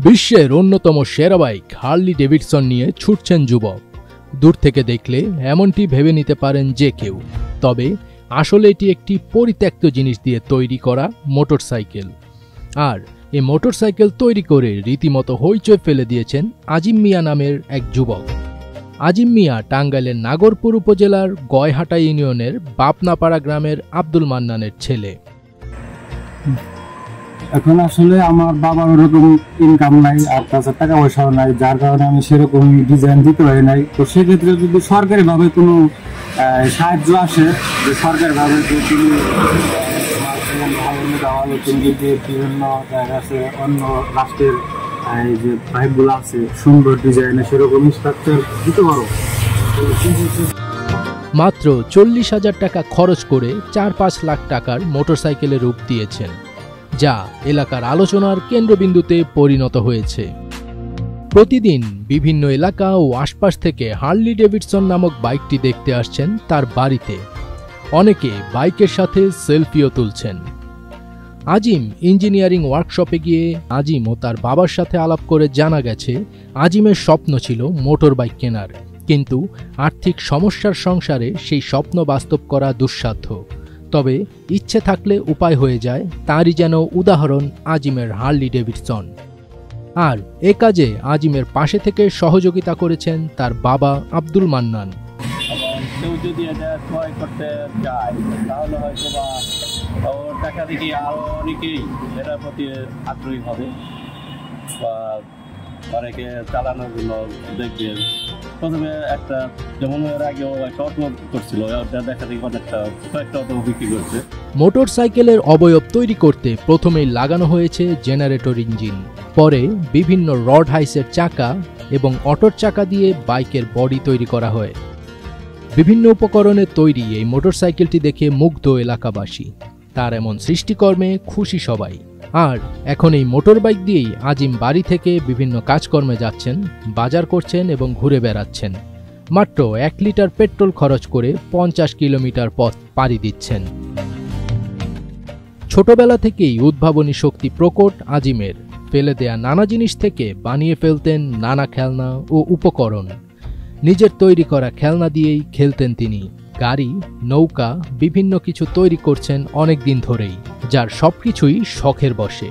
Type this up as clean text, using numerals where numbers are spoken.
বিশ্বের অন্যতম সেরা বাইক হার্লি ডেভিডসন নিয়ে ছুটছেন যুবক। দূর থেকে দেখলে এমনটি ভেবে নিতে পারেন যে কেউ, তবে আসলে এটি একটি পরিত্যক্ত জিনিস দিয়ে তৈরি করা মোটরসাইকেল। আর এই মোটরসাইকেল তৈরি করে রীতিমতো হইচই ফেলে দিয়েছেন আজিম মিয়া নামের এক যুবক। আজিম মিয়া টাঙ্গাইলের নাগরপুর উপজেলার গয়হাটা ইউনিয়নের বাপনাপাড়া গ্রামের আব্দুল মান্নানের ছেলে। এখন আসলে আমার বাবার ওরকম ইনকাম নাই, আর তাছাড়া টাকা পয়সাও নাই, যার কারণে আমি সেরকম ডিজাইন দিতে পারি নাই। তো সেক্ষেত্রে যদি সরকারিভাবে কোনো সাহায্য আসে, যে সরকারিভাবে যে তিনি বিভিন্ন জায়গা আছে, অন্য রাষ্ট্রের যে বাইকগুলো আছে সুন্দর ডিজাইনে, সেরকম স্ট্রাকচার দিতে পারো। মাত্র 40,000 টাকা খরচ করে 4-5 লাখ টাকার মোটরসাইকেলের রূপ দিয়েছেন, যা এলাকার আলোচনার কেন্দ্রবিন্দুতে পরিণত হয়েছে। প্রতিদিন বিভিন্ন এলাকা ও আশপাশ থেকে হার্লি ডেভিডসন নামক বাইকটি দেখতে আসছেন তার বাড়িতে। অনেকে বাইকের সাথে সেলফিও তুলছেন। আজিম ইঞ্জিনিয়ারিং ওয়ার্কশপে গিয়ে আজিম ও তার বাবার সাথে আলাপ করে জানা গেছে, আজিমের স্বপ্ন ছিল মোটর বাইক কেনার, কিন্তু আর্থিক সমস্যার সংসারে সেই স্বপ্ন বাস্তব করা দুঃসাধ্য। তবে ইচ্ছে থাকলে উপায় হয়ে যায়, তারই যেন উদাহরণ আজিমের হার্লি ডেভিডসন। আর এ কাজে আজিমের পাশে থেকে সহযোগিতা করেছেন তার বাবা আব্দুল মান্নান। কেউ যদি এটা ক্রয় করতে চায় তাহলে হয়তো বা ওর টাকা দেখি আরও অনেকেই এটার প্রতি আগ্রহী হবে বা অনেকে চালানোর জন্য দেখবে। প্রথমে একটা যেমন এর আগেও একটা অটো করছিল, ওটা দেখা দেখি কয়েকটা অটো বিক্রি করছে। মোটরসাইকেলের অবয়ব তৈরি করতে প্রথমেই লাগানো হয়েছে জেনারেটর ইঞ্জিন, পরে বিভিন্ন রড হাইসের চাকা এবং অটোর চাকা দিয়ে বাইকের বডি তৈরি করা হয়। বিভিন্ন উপকরণে তৈরি এই মোটরসাইকেলটি দেখে মুগ্ধ এলাকাবাসী। তার এমন সৃষ্টিকর্মে খুশি সবাই। আর এখন এই মোটর বাইক দিয়েই আজিম বাড়ি থেকে বিভিন্ন কাজকর্মে যাচ্ছেন, বাজার করছেন এবং ঘুরে বেড়াচ্ছেন। মাত্র 1 লিটার পেট্রোল খরচ করে 50 কিলোমিটার পথ পাড়ি দিচ্ছেন। ছোটবেলা থেকেই উদ্ভাবনী শক্তি প্রকট আজিমের। ফেলে দেয়া নানা জিনিস থেকে বানিয়ে ফেলতেন নানা খেলনা ও উপকরণ। নিজের তৈরি করা খেলনা দিয়েই খেলতেন তিনি। গাড়ি, নৌকা, বিভিন্ন কিছু তৈরি করছেন অনেক দিন ধরেই, যার সবকিছুই শখের বশে।